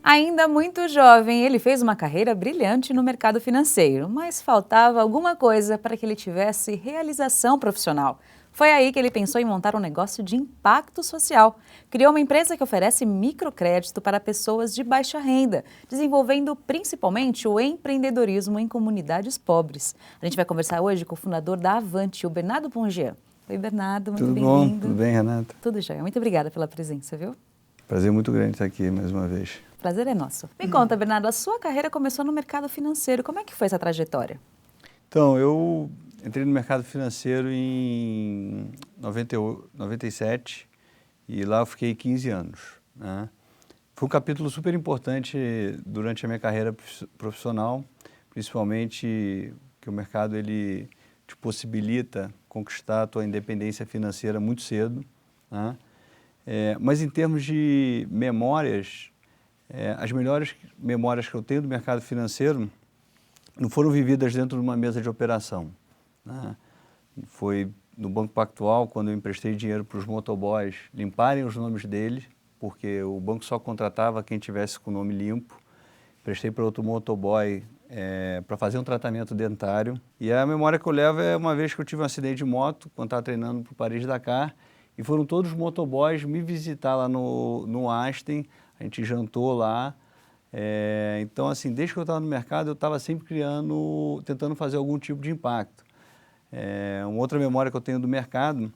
Ainda muito jovem, ele fez uma carreira brilhante no mercado financeiro, mas faltava alguma coisa para que ele tivesse realização profissional. Foi aí que ele pensou em montar um negócio de impacto social. Criou uma empresa que oferece microcrédito para pessoas de baixa renda, desenvolvendo principalmente o empreendedorismo em comunidades pobres. A gente vai conversar hoje com o fundador da Avante, o Bernardo Pongian. Oi, Bernardo, muito bem-vindo. Tudo bom? Tudo bem, Renata? Tudo jóia. Muito obrigada pela presença, viu? Prazer muito grande estar aqui mais uma vez. Prazer é nosso. Me conta, Bernardo, a sua carreira começou no mercado financeiro. Como é que foi essa trajetória? Então, eu entrei no mercado financeiro em 97 e lá eu fiquei 15 anos, né? Foi um capítulo super importante durante a minha carreira profissional, principalmente que o mercado ele te possibilita conquistar a tua independência financeira muito cedo, né? Mas em termos de memórias, as melhores memórias que eu tenho do mercado financeiro não foram vividas dentro de uma mesa de operação, né? Foi no Banco Pactual, quando eu emprestei dinheiro para os motoboys limparem os nomes deles, porque o banco só contratava quem tivesse com o nome limpo. Prestei para outro motoboy para fazer um tratamento dentário. E a memória que eu levo é uma vez que eu tive um acidente de moto, quando estava treinando para o Paris-Dakar, e foram todos os motoboys me visitar lá no Aston. A gente jantou lá. Então, assim, desde que eu estava no mercado, eu estava sempre tentando fazer algum tipo de impacto. Uma outra memória que eu tenho do mercado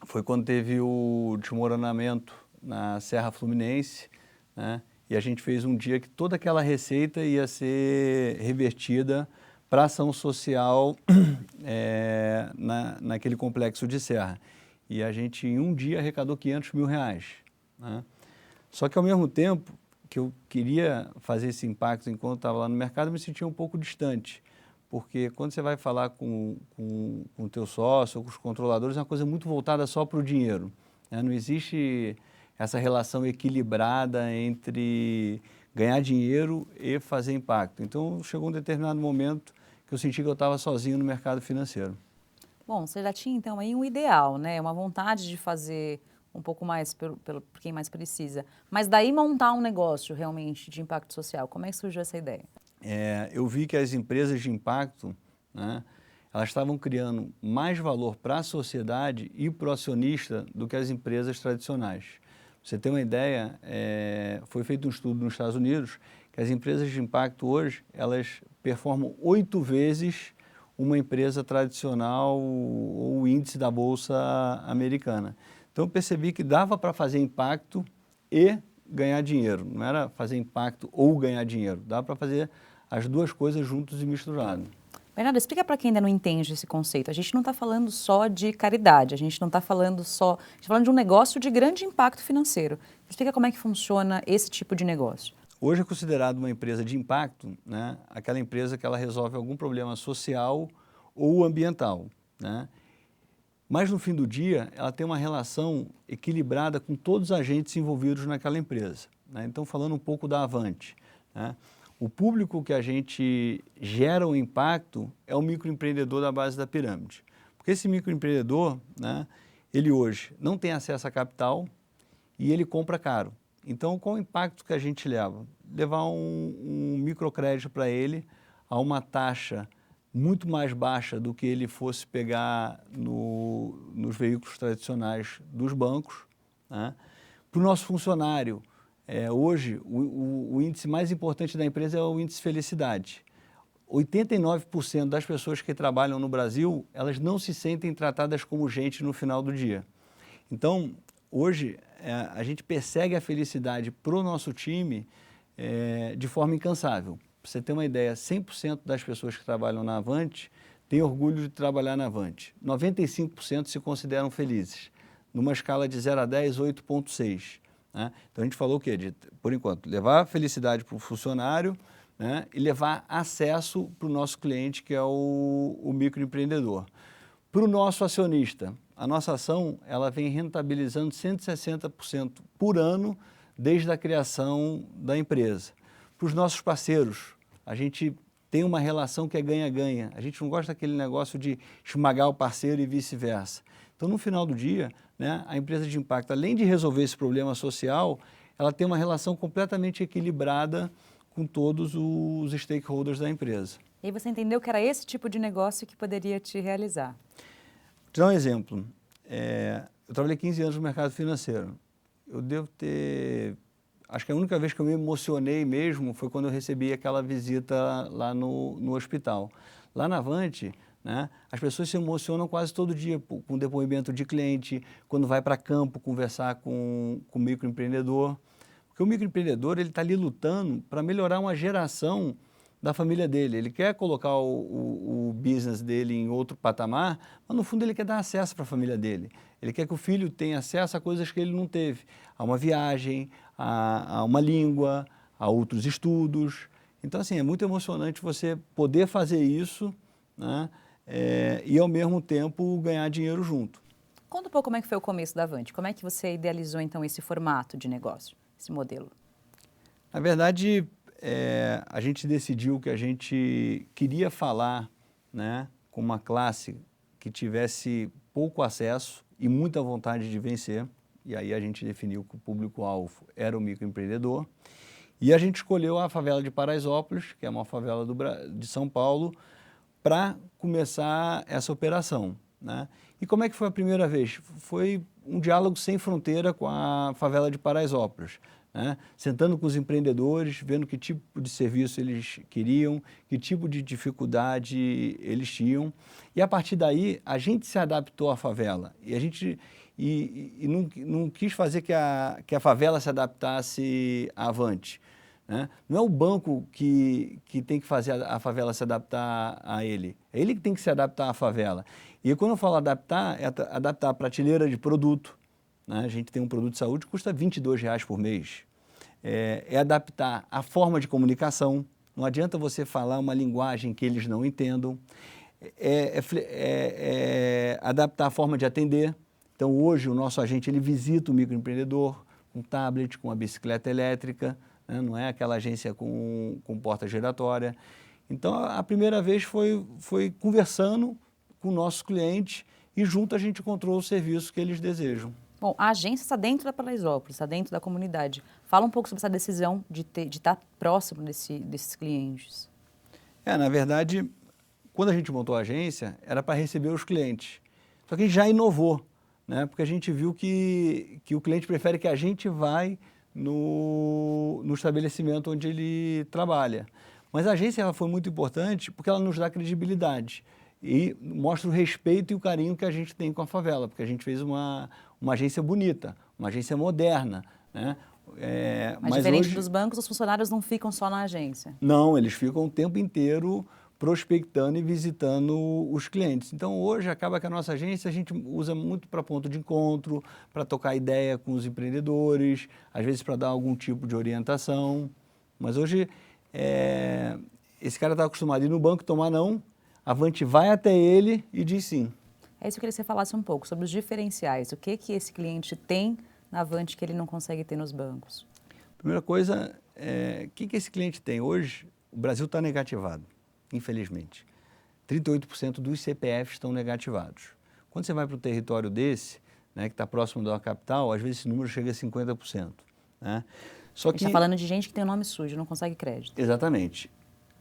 foi quando teve o desmoronamento na Serra Fluminense, né? E a gente fez um dia que toda aquela receita ia ser revertida para ação social naquele complexo de serra. E a gente, em um dia, arrecadou R$500 mil, né? Só que, ao mesmo tempo que eu queria fazer esse impacto enquanto estava lá no mercado, eu me sentia um pouco distante. Porque quando você vai falar com o teu sócio ou com os controladores, é uma coisa muito voltada só para o dinheiro, né? Não existe essa relação equilibrada entre ganhar dinheiro e fazer impacto. Então, chegou um determinado momento que eu senti que eu estava sozinho no mercado financeiro. Bom, você já tinha então aí um ideal, né? Uma vontade de fazer um pouco mais por quem mais precisa. Mas daí montar um negócio realmente de impacto social, como é que surgiu essa ideia? Eu vi que as empresas de impacto, né, elas estavam criando mais valor para a sociedade e para o acionista do que as empresas tradicionais. Pra você ter uma ideia, foi feito um estudo nos Estados Unidos que as empresas de impacto hoje, elas performam 8 vezes uma empresa tradicional ou o índice da Bolsa Americana. Então, eu percebi que dava para fazer impacto e ganhar dinheiro. Não era fazer impacto ou ganhar dinheiro. Dava para fazer as duas coisas juntos e misturadas. Bernardo, explica para quem ainda não entende esse conceito. A gente não está falando só de caridade, a gente não está falando só... A gente está falando de um negócio de grande impacto financeiro. Explica como é que funciona esse tipo de negócio. Hoje é considerado uma empresa de impacto, né, aquela empresa que ela resolve algum problema social ou ambiental, né? Mas no fim do dia, ela tem uma relação equilibrada com todos os agentes envolvidos naquela empresa, né? Então, falando um pouco da Avante, né, o público que a gente gera o impacto é o microempreendedor da base da pirâmide. Porque esse microempreendedor, né, ele hoje não tem acesso a capital e ele compra caro. Então, qual o impacto que a gente leva? Levar um microcrédito para ele a uma taxa muito mais baixa do que ele fosse pegar nos veículos tradicionais dos bancos, né? Para o nosso funcionário, hoje, o índice mais importante da empresa é o índice felicidade. 89% das pessoas que trabalham no Brasil, elas não se sentem tratadas como gente no final do dia. Então, hoje, a gente persegue a felicidade para o nosso time de forma incansável. Para você ter uma ideia, 100% das pessoas que trabalham na Avante têm orgulho de trabalhar na Avante. 95% se consideram felizes. Numa escala de 0 a 10, 8,6. Né? Então, a gente falou o quê? Por enquanto, levar felicidade para o funcionário, né, e levar acesso para o nosso cliente, que é o microempreendedor. Para o nosso acionista, a nossa ação ela vem rentabilizando 160% por ano desde a criação da empresa. Para os nossos parceiros, a gente tem uma relação que é ganha-ganha. A gente não gosta daquele negócio de esmagar o parceiro e vice-versa. Então, no final do dia, né, a empresa de impacto, além de resolver esse problema social, ela tem uma relação completamente equilibrada com todos os stakeholders da empresa. E aí você entendeu que era esse tipo de negócio que poderia te realizar? Vou te dar um exemplo. Eu trabalhei 15 anos no mercado financeiro. Eu devo ter... Acho que a única vez que eu me emocionei mesmo foi quando eu recebi aquela visita lá no hospital. Lá na Avante, né, as pessoas se emocionam quase todo dia com depoimento de cliente, quando vai para campo conversar com o microempreendedor. Porque o microempreendedor está ali lutando para melhorar uma geração da família dele. Ele quer colocar o business dele em outro patamar, mas no fundo ele quer dar acesso para a família dele. Ele quer que o filho tenha acesso a coisas que ele não teve, a uma viagem, a uma língua, a outros estudos. Então, assim, é muito emocionante você poder fazer isso, né, e, ao mesmo tempo, ganhar dinheiro junto. Conta um pouco como é que foi o começo da Avante. Como é que você idealizou, então, esse formato de negócio, esse modelo? Na verdade, a gente decidiu que a gente queria falar, né, com uma classe que tivesse pouco acesso e muita vontade de vencer. E aí a gente definiu que o público-alvo era o microempreendedor. E a gente escolheu a favela de Paraisópolis, que é uma favela de São Paulo, para começar essa operação, né? E como é que foi a primeira vez? Foi um diálogo sem fronteira com a favela de Paraisópolis, né? Sentando com os empreendedores, vendo que tipo de serviço eles queriam, que tipo de dificuldade eles tinham. E a partir daí, a gente se adaptou à favela. E a gente não quis fazer que a favela se adaptasse à Avante, né? Não é o banco que tem que fazer a favela se adaptar a ele. É ele que tem que se adaptar à favela. E quando eu falo adaptar, é adaptar a prateleira de produto, né? A gente tem um produto de saúde que custa R$22 por mês. É adaptar a forma de comunicação. Não adianta você falar uma linguagem que eles não entendam. Adaptar a forma de atender. Então, hoje, o nosso agente ele visita o microempreendedor com tablet, com a bicicleta elétrica, né? Não é aquela agência com porta giratória. Então, a primeira vez foi conversando com o nosso cliente e junto a gente encontrou o serviço que eles desejam. Bom, a agência está dentro da Paraisópolis, está dentro da comunidade. Fala um pouco sobre essa decisão de estar próximo desses clientes. Na verdade, quando a gente montou a agência, era para receber os clientes. Só que a gente já inovou, né? Porque a gente viu que o cliente prefere que a gente vai no estabelecimento onde ele trabalha. Mas a agência ela foi muito importante porque ela nos dá credibilidade e mostra o respeito e o carinho que a gente tem com a favela, porque a gente fez uma agência bonita, uma agência moderna, né? Mas diferente hoje, dos bancos, os funcionários não ficam só na agência. Não, eles ficam o tempo inteiro prospectando e visitando os clientes. Então, hoje, acaba que a nossa agência a gente usa muito para ponto de encontro, para tocar ideia com os empreendedores, às vezes para dar algum tipo de orientação. Mas hoje, esse cara está acostumado a ir no banco tomar não, a Avante vai até ele e diz sim. É isso que eu queria que você falasse um pouco sobre os diferenciais. O que esse cliente tem na Avante que ele não consegue ter nos bancos? Primeira coisa, o que esse cliente tem? Hoje, o Brasil está negativado, infelizmente. 38% dos CPFs estão negativados. Quando você vai para um território desse, né, que está próximo da capital, às vezes esse número chega a 50%. Né? Só que... A gente está falando de gente que tem o nome sujo, não consegue crédito. Exatamente.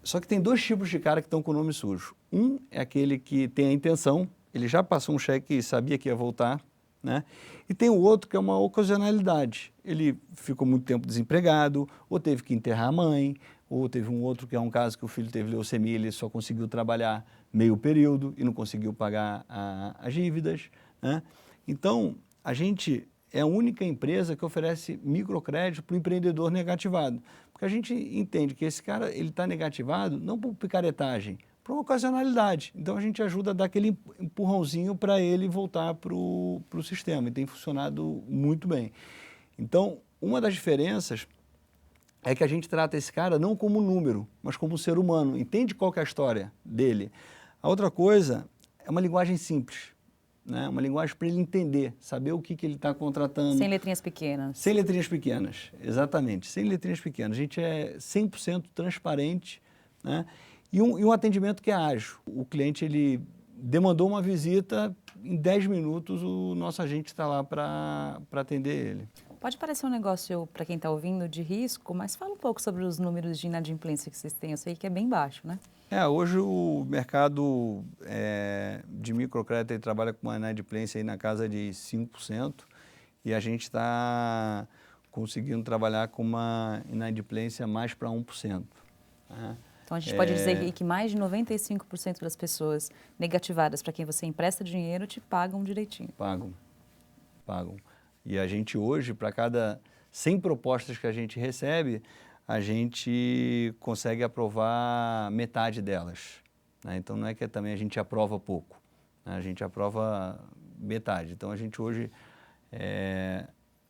Só que tem dois tipos de cara que estão com o nome sujo. Um é aquele que tem a intenção, ele já passou um cheque e sabia que ia voltar, né? E tem o outro que é uma ocasionalidade. Ele ficou muito tempo desempregado, ou teve que enterrar a mãe, ou teve um outro que é um caso que o filho teve leucemia, ele só conseguiu trabalhar meio período e não conseguiu pagar as dívidas, né? Então, a gente é a única empresa que oferece microcrédito para o empreendedor negativado. Porque a gente entende que esse cara ele está negativado não por picaretagem, por uma ocasionalidade. Então, a gente ajuda a dar aquele empurrãozinho para ele voltar para o sistema. E tem funcionado muito bem. Então, uma das diferenças é que a gente trata esse cara não como número, mas como um ser humano. Entende qual que é a história dele. A outra coisa é uma linguagem simples, né? Uma linguagem para ele entender, saber o que ele está contratando. Sem letrinhas pequenas. Sem letrinhas pequenas, exatamente. Sem letrinhas pequenas. A gente é 100% transparente, né? E um atendimento que é ágil. O cliente ele demandou uma visita, em 10 minutos o nosso agente está lá para atender ele. Pode parecer um negócio, para quem está ouvindo, de risco, mas fala um pouco sobre os números de inadimplência que vocês têm. Eu sei que é bem baixo, né? Hoje o mercado de microcrédito ele trabalha com uma inadimplência aí na casa de 5% e a gente está conseguindo trabalhar com uma inadimplência mais para 1%. Né? Então a gente pode dizer que mais de 95% das pessoas negativadas para quem você empresta dinheiro te pagam direitinho. Pagam. E a gente hoje, para cada 100 propostas que a gente recebe, a gente consegue aprovar metade delas. Né? Então não é que também a gente aprova pouco, né? A gente aprova metade. Então a gente hoje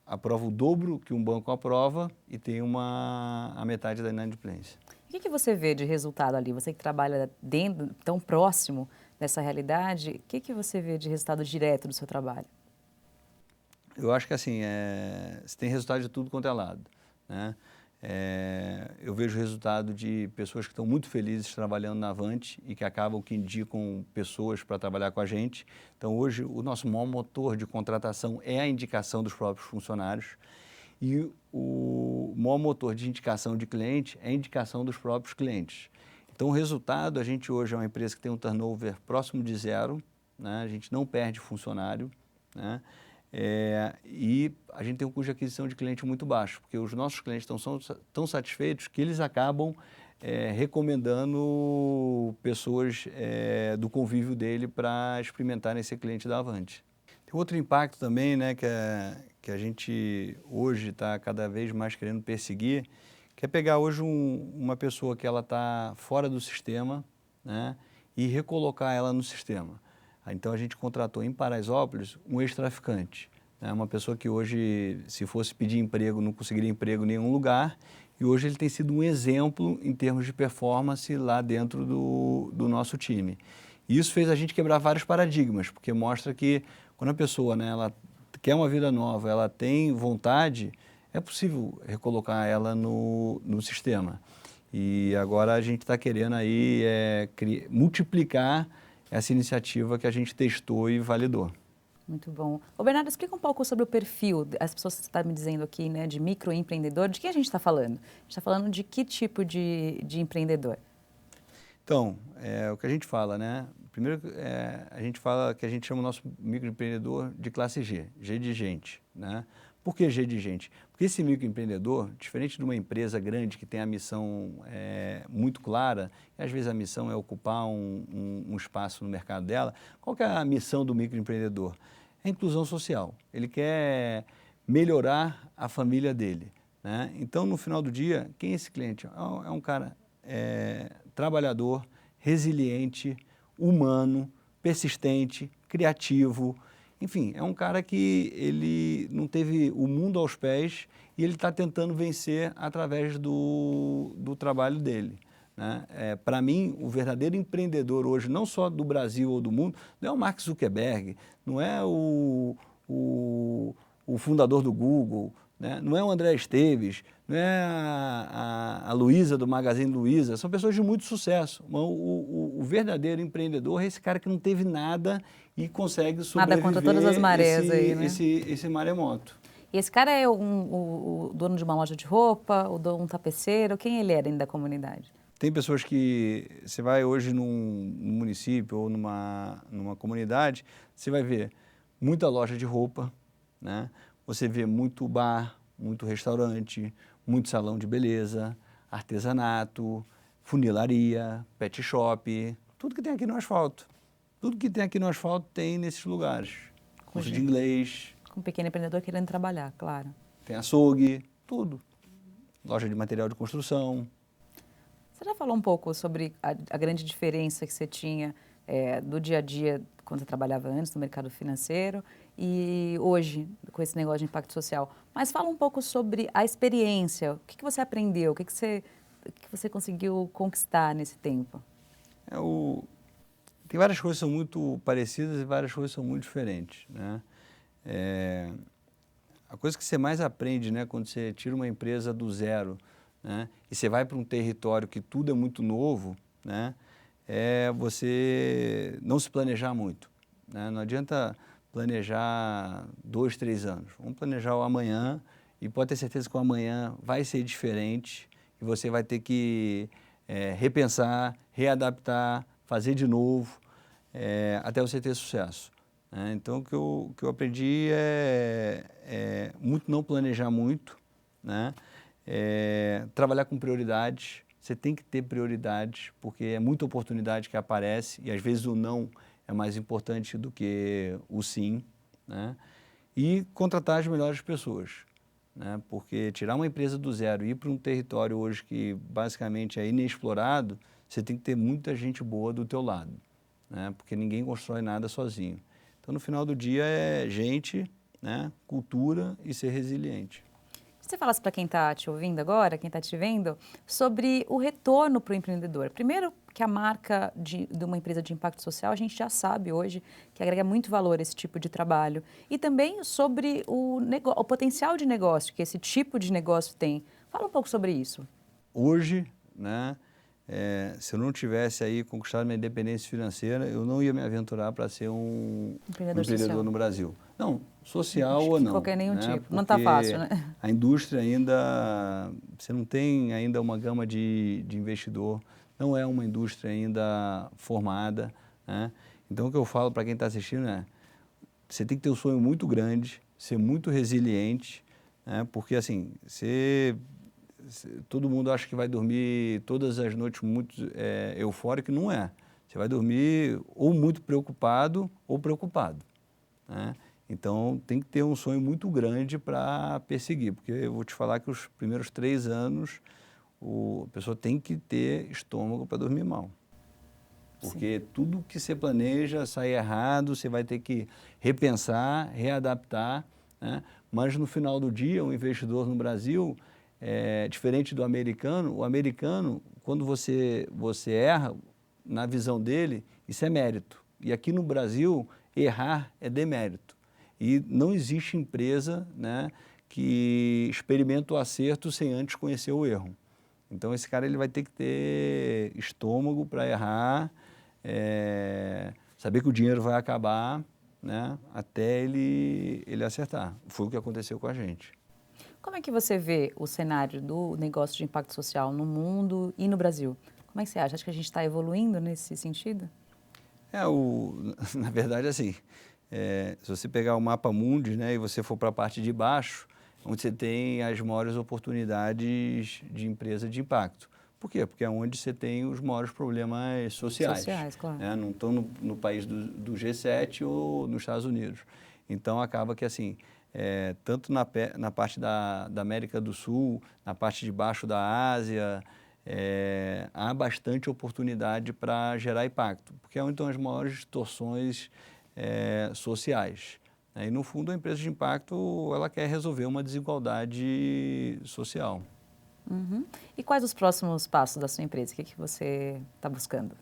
aprova o dobro que um banco aprova e tem a metade da inadimplência. O que você vê de resultado ali? Você que trabalha dentro, tão próximo dessa realidade, o que você vê de resultado direto do seu trabalho? Eu acho que assim, você tem resultado de tudo quanto é lado. Né? Eu vejo resultado de pessoas que estão muito felizes trabalhando na Avante e que acabam que indicam pessoas para trabalhar com a gente. Então hoje o nosso maior motor de contratação é a indicação dos próprios funcionários e o maior motor de indicação de cliente é a indicação dos próprios clientes. Então o resultado, a gente hoje é uma empresa que tem um turnover próximo de zero, né? A gente não perde funcionário, né? E a gente tem um custo de aquisição de cliente muito baixo, porque os nossos clientes estão tão satisfeitos que eles acabam recomendando pessoas do convívio dele para experimentarem esse cliente da Avante. Tem outro impacto também, né, que a gente hoje está cada vez mais querendo perseguir, que é pegar hoje uma pessoa que ela está fora do sistema, né, e recolocar ela no sistema. Então a gente contratou em Paraisópolis um ex-traficante, né? Uma pessoa que hoje, se fosse pedir emprego, não conseguiria emprego em nenhum lugar, e hoje ele tem sido um exemplo em termos de performance lá dentro do nosso time. E isso fez a gente quebrar vários paradigmas, porque mostra que quando a pessoa, né, ela quer uma vida nova, ela tem vontade, é possível recolocar ela no sistema. E agora a gente está querendo aí multiplicar essa iniciativa que a gente testou e validou. Muito bom. Ô Bernardo, explica um pouco sobre o perfil, as pessoas que você está me dizendo aqui, né, de microempreendedor, de que a gente está falando? A gente está falando de que tipo de empreendedor? Então, o que a gente fala, né? Primeiro, a gente fala que a gente chama o nosso microempreendedor de classe G, G de gente, né? Por que G de gente? Porque esse microempreendedor, diferente de uma empresa grande que tem a missão muito clara, e às vezes a missão é ocupar um espaço no mercado dela, qual que é a missão do microempreendedor? É a inclusão social. Ele quer melhorar a família dele, né? Então, no final do dia, quem é esse cliente? É um cara trabalhador, resiliente, humano, persistente, criativo. Enfim, é um cara que ele não teve o mundo aos pés e ele está tentando vencer através do trabalho dele. Né? Para mim, o verdadeiro empreendedor hoje, não só do Brasil ou do mundo, não é o Mark Zuckerberg, não é o fundador do Google, né? Não é o André Esteves, não é a Luísa do Magazine Luiza, são pessoas de muito sucesso. O verdadeiro empreendedor é esse cara que não teve nada e consegue sobreviver. Nada contra todas as marés aí, né? Esse maremoto. E esse cara é o dono de uma loja de roupa, o dono de um tapeceiro, quem ele é dentro da comunidade? Tem pessoas que você vai hoje num município ou numa comunidade, você vai ver muita loja de roupa, né? Você vê muito bar, muito restaurante, muito salão de beleza, artesanato, funilaria, pet shop, tudo que tem aqui no asfalto. Tudo que tem aqui no asfalto tem nesses lugares. Curso de inglês. Com um pequeno empreendedor querendo trabalhar, claro. Tem açougue, tudo. Loja de material de construção. Você já falou um pouco sobre a grande diferença que você tinha do dia a dia quando você trabalhava antes no mercado financeiro e hoje com esse negócio de impacto social. Mas fala um pouco sobre a experiência, o que você aprendeu, o que você conseguiu conquistar nesse tempo? Tem várias coisas que são muito parecidas e várias coisas que são muito diferentes, né? A coisa que você mais aprende, né, quando você tira uma empresa do zero, né, e você vai para um território que tudo é muito novo, né, é você não se planejar muito. Né? Não adianta planejar 2, 3 anos. Vamos planejar o amanhã e pode ter certeza que o amanhã vai ser diferente e você vai ter que repensar, readaptar, fazer de novo, até você ter sucesso. Né? Então, o que eu aprendi é muito não planejar muito, né? Trabalhar com prioridades. Você tem que ter prioridades, porque é muita oportunidade que aparece e às vezes o não é mais importante do que o sim, né? E contratar as melhores pessoas, né? Porque tirar uma empresa do zero e ir para um território hoje que basicamente é inexplorado, você tem que ter muita gente boa do teu lado, né? Porque ninguém constrói nada sozinho. Então, no final do dia é gente, né? Cultura e ser resiliente. Você falasse para quem está te ouvindo agora, quem está te vendo, sobre o retorno para o empreendedor. Primeiro, que a marca de uma empresa de impacto social, a gente já sabe hoje que agrega muito valor a esse tipo de trabalho. E também sobre o potencial de negócio que esse tipo de negócio tem. Fala um pouco sobre isso. Hoje, né, se eu não tivesse aí conquistado minha independência financeira, eu não ia me aventurar para ser um empreendedor no Brasil. Não, social ou não. Qualquer nenhum né? tipo. Não está fácil, né? A indústria ainda, você não tem ainda uma gama de investidor, não é uma indústria ainda formada, né? Então, o que eu falo para quem está assistindo é, você tem que ter um sonho muito grande, ser muito resiliente, né? Porque assim, todo mundo acha que vai dormir todas as noites muito eufórico, e não é. Você vai dormir ou muito preocupado ou preocupado, né? Então, tem que ter um sonho muito grande para perseguir, porque eu vou te falar que os primeiros 3 anos, a pessoa tem que ter estômago para dormir mal. Porque Sim. Tudo que você planeja sai errado, você vai ter que repensar, readaptar, né? Mas no final do dia, o investidor no Brasil, diferente do americano, o americano, quando você erra, na visão dele, isso é mérito. E aqui no Brasil, errar é demérito. E não existe empresa, né, que experimenta o acerto sem antes conhecer o erro. Então, esse cara ele vai ter que ter estômago para errar, saber que o dinheiro vai acabar, né, até ele acertar. Foi o que aconteceu com a gente. Como é que você vê o cenário do negócio de impacto social no mundo e no Brasil? Como é que você acha? Acha que a gente está evoluindo nesse sentido? Na verdade, assim, se você pegar o mapa mundi, né, e você for para a parte de baixo, onde você tem as maiores oportunidades de empresa de impacto. Por quê? Porque é onde você tem os maiores problemas sociais. Sociais, claro. Né? Não estão no país do G7 ou nos Estados Unidos. Então, acaba que, assim, tanto na parte da América do Sul, na parte de baixo da Ásia, há bastante oportunidade para gerar impacto, porque é onde estão as maiores distorções sociais. E, no fundo, a empresa de impacto ela quer resolver uma desigualdade social. Uhum. E quais os próximos passos da sua empresa? O que você está buscando?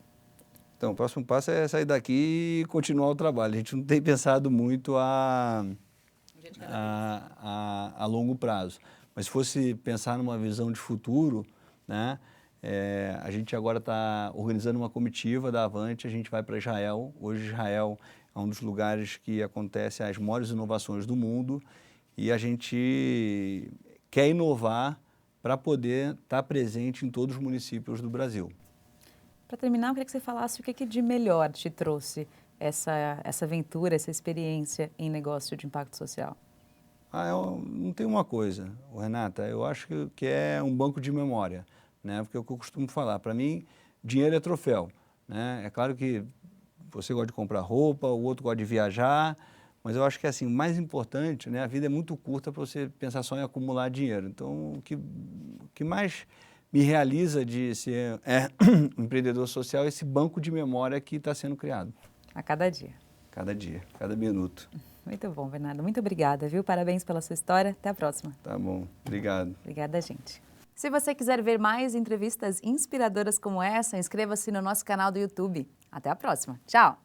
Então, o próximo passo é sair daqui e continuar o trabalho. A gente não tem pensado muito a longo prazo. Mas se fosse pensar numa visão de futuro, né, a gente agora está organizando uma comitiva da Avante, a gente vai para Israel. Hoje, Israel é um dos lugares que acontecem as maiores inovações do mundo e a gente quer inovar para poder estar presente em todos os municípios do Brasil. Para terminar, eu queria que você falasse o que de melhor te trouxe essa aventura, essa experiência em negócio de impacto social. Não tem uma coisa, Renata, eu acho que é um banco de memória, né? Porque é o que eu costumo falar, para mim, dinheiro é troféu, né? É claro que você gosta de comprar roupa, o outro gosta de viajar, mas eu acho que assim, o mais importante, né? A vida é muito curta para você pensar só em acumular dinheiro. Então, o que mais me realiza de ser um empreendedor social é esse banco de memória que está sendo criado. A cada dia. Cada dia, cada minuto. Muito bom, Bernardo. Muito obrigada, viu? Parabéns pela sua história. Até a próxima. Tá bom. Obrigado. Obrigada, gente. Se você quiser ver mais entrevistas inspiradoras como essa, inscreva-se no nosso canal do YouTube. Até a próxima. Tchau!